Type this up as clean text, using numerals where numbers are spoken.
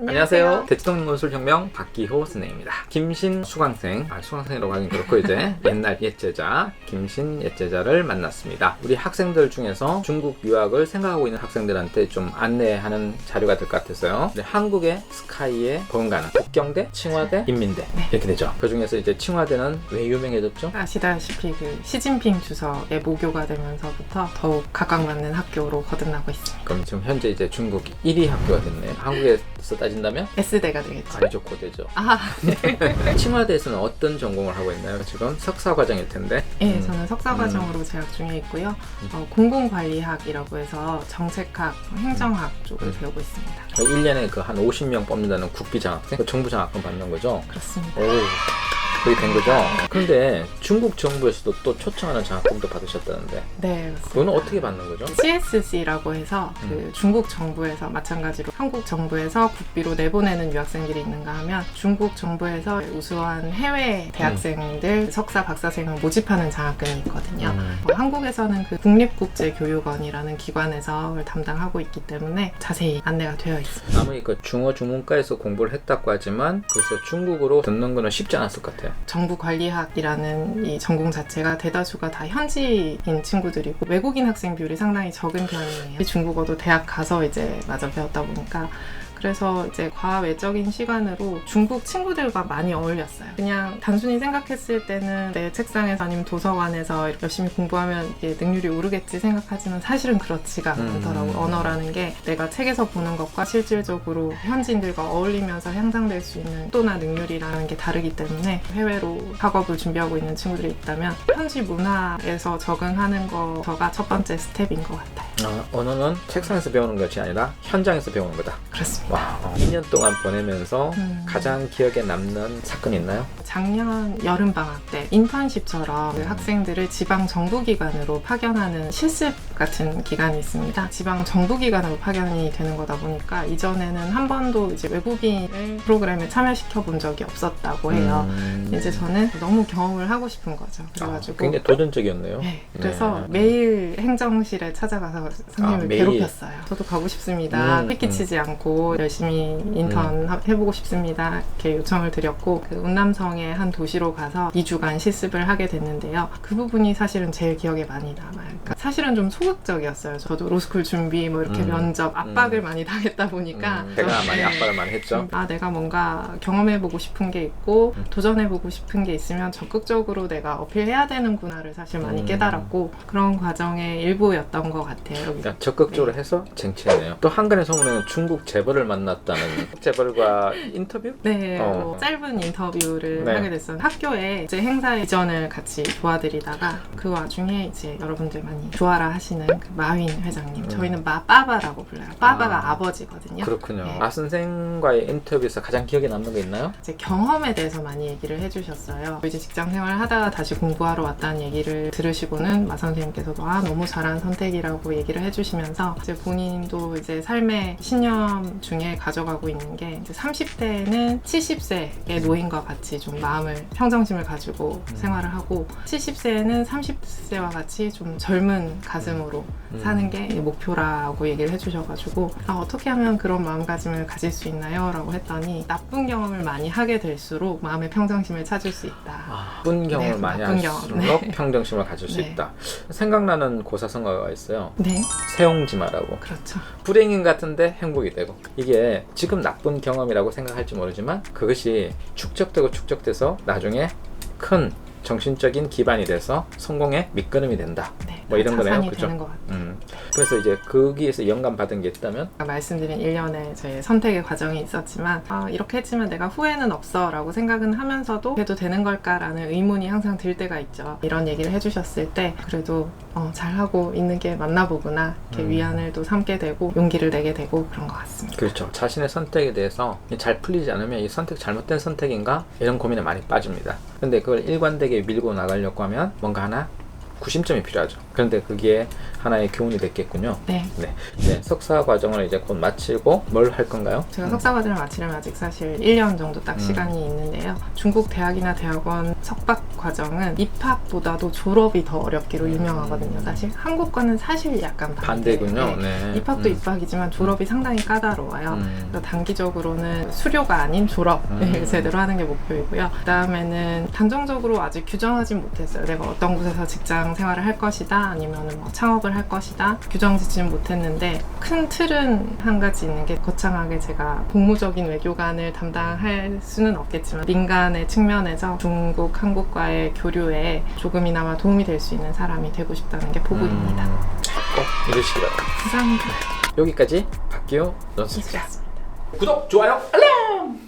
안녕하세요. 대치동 논술혁명 박기호 선생입니다. 김신 수강생, 수강생이라고 하긴 그렇고 이제 옛날 옛제자 김신 옛제자를 만났습니다. 우리 학생들 중에서 중국 유학을 생각하고 있는 학생들한테 좀 안내하는 자료가 될 것 같아서요. 한국의 스카이의 본가는 북경대, 칭화대, 인민대 이렇게 되죠. 그 중에서 이제 칭화대는 왜 유명해졌죠? 아시다시피 그 시진핑 주석의 모교가 되면서부터 더욱 각광받는 학교로 거듭나고 있습니다. 그럼 지금 현재 이제 중국 1위 학교가 됐네요. 한국에서 따진다면? S대가 되겠죠. 아니죠, 고대죠. 칭화대에서는 어떤 전공을 하고 있나요? 지금 석사 과정일 텐데. 네, 저는 석사 과정으로 재학 중에 있고요. 공공관리학이라고 해서 정책학, 행정학 쪽을 배우고 있습니다. 1년에 그 한 50명 뽑는다는 국비장학생? 그 정부 장학금 받는 거죠? 그렇습니다. 오. 그게 된 거죠? 그런데 중국 정부에서도 또 초청하는 장학금도 받으셨다는데. 네, 맞습니다. 그거는 어떻게 받는 거죠? CSC라고 해서 그 중국 정부에서 마찬가지로 한국 정부에서 국비로 내보내는 유학생들이 있는가 하면 중국 정부에서 우수한 해외 대학생들 석사 박사생을 모집하는 장학금이 있거든요. 한국에서는 그 국립국제교육원이라는 기관에서 그걸 담당하고 있기 때문에 자세히 안내가 되어 있습니다. 아무리 그 중어 중문과에서 공부를 했다고 하지만 그래서 중국어로 듣는 거는 쉽지 않았을 것 같아요. 정부관리학이라는 이 전공 자체가 대다수가 다 현지인 친구들이고 외국인 학생 비율이 상당히 적은 편이에요. 중국어도 대학 가서 이제 마저 배웠다 보니까 그래서 이제 과외적인 시간으로 중국 친구들과 많이 어울렸어요. 그냥 단순히 생각했을 때는 내 책상에서 아니면 도서관에서 열심히 공부하면 이게 능률이 오르겠지 생각하지만 사실은 그렇지가 않더라고요. 언어라는 게 내가 책에서 보는 것과 실질적으로 현지인들과 어울리면서 향상될 수 있는 속도나 능률이라는 게 다르기 때문에 해외로 학업을 준비하고 있는 친구들이 있다면 현지 문화에서 적응하는 거가 첫 번째 스텝인 것 같아요. 언어는 책상에서 배우는 것이 아니라 현장에서 배우는 거다. 그렇습니다. 와, 2년 동안 보내면서 가장 기억에 남는 사건이 있나요? 작년 여름방학 때 인턴십처럼 그 학생들을 지방 정부기관으로 파견하는 실습 같은 기간이 있습니다. 지방 정부기관으로 파견이 되는 거다 보니까 이전에는 한 번도 이제 외국인을 프로그램에 참여시켜 본 적이 없었다고 해요. 이제 저는 너무 경험을 하고 싶은 거죠. 그래가지고 굉장히 도전적이었네요. 네, 그래서 매일 행정실에 찾아가서 선생님을 괴롭혔어요. 저도 가고 싶습니다. 삐끼치지 않고 열심히 인턴 해보고 싶습니다. 이렇게 요청을 드렸고 그 운남성의 한 도시로 가서 2주간 실습을 하게 됐는데요. 그 부분이 사실은 제일 기억에 많이 남아요. 그러니까 사실은 좀 소극적이었어요. 저도 로스쿨 준비 뭐 이렇게 면접 압박을 많이 당했다 보니까 제가 많이 압박을 많이 했죠. 내가 뭔가 경험해보고 싶은 게 있고 도전해보고 싶은 게 있으면 적극적으로 내가 어필해야 되는구나를 사실 많이 깨달았고 그런 과정의 일부였던 것 같아요. 그러니까 적극적으로 해서 쟁취했네요. 또 한간의 소문에는 중국 재벌을 만났다는 재벌과 인터뷰? 네, 짧은 인터뷰를 하게 됐어요. 학교에 이제 행사 이전을 같이 도와드리다가 그 와중에 이제 여러분들 많이 좋아라 하시는 그 마윈 회장님, 저희는 마빠바라고 불러요. 빠바가 아버지거든요. 그렇군요. 네. 마 선생과의 인터뷰에서 가장 기억에 남는 게 있나요? 이제 경험에 대해서 많이 얘기를 해주셨어요. 이제 직장 생활 하다가 다시 공부하러 왔다는 얘기를 들으시고는 마 선생님께서도 너무 잘한 선택이라고 얘기를 해주시면서 이제 본인도 이제 삶의 신념 중에 가져가고 있는 게 이제 30대는 70세의 노인과 같이 좀 마음을 평정심을 가지고 생활을 하고 70세에는 30세와 같이 좀 젊은 가슴으로 사는 게 목표라고 얘기를 해주셔가지고 어떻게 하면 그런 마음가짐을 가질 수 있나요? 라고 했더니 나쁜 경험을 많이 하게 될수록 마음의 평정심을 찾을 수 있다. 나쁜 경험을 많이 할수록 평정심을 가질 수 있다. 생각나는 고사성어가 있어요. 네. 세옹지마라고. 그렇죠. 불행인 같은데 행복이 되고 이게 지금 나쁜 경험이라고 생각할지 모르지만 그것이 축적돼서 나중에 큰 정신적인 기반이 돼서 성공의 밑거름이 된다. 네, 뭐 이런 거네요. 그렇죠? 되는 것 같아요. 그래서 이제 거기에서 영감 받은 게 있다면? 말씀드린 1년의 저의 선택의 과정이 있었지만 이렇게 했지만 내가 후회는 없어 라고 생각은 하면서도 해도 되는 걸까라는 의문이 항상 들 때가 있죠. 이런 얘기를 해주셨을 때 그래도 잘하고 있는 게 맞나 보구나 이렇게 위안을 또 삼게 되고 용기를 내게 되고 그런 것 같습니다. 그렇죠. 자신의 선택에 대해서 잘 풀리지 않으면 이 선택 잘못된 선택인가? 이런 고민에 많이 빠집니다. 근데 그걸 일관되게 밀고 나가려고 하면 뭔가 하나 구심점이 필요하죠. 그런데 그게 하나의 교훈이 됐겠군요. 네. 네. 석사 과정을 이제 곧 마치고 뭘 할 건가요? 제가 석사 과정을 마치려면 아직 사실 1년 정도 딱 시간이 있는데요. 중국 대학이나 대학원 석박 과정은 입학보다도 졸업이 더 어렵기로 유명하거든요. 사실 한국과는 사실 약간 반대군요. 네. 네. 입학도 입학이지만 졸업이 상당히 까다로워요. 그래서 단기적으로는 수료가 아닌 졸업을 제대로 하는 게 목표이고요. 그다음에는 단정적으로 아직 규정하진 못했어요. 내가 어떤 곳에서 직장 생활을 할 것이다, 아니면 뭐 창업을 할 것이다, 규정 짓지는 못했는데 큰 틀은 한 가지 있는 게, 거창하게 제가 공무적인 외교관을 담당할 수는 없겠지만 민간의 측면에서 중국, 한국과의 교류에 조금이나마 도움이 될 수 있는 사람이 되고 싶다는 게 포부입니다. 꼭 이루시기 바랍니다. 감사합니다. 여기까지 박기호 논술입니다. 이수였습니다. 구독, 좋아요, 알람!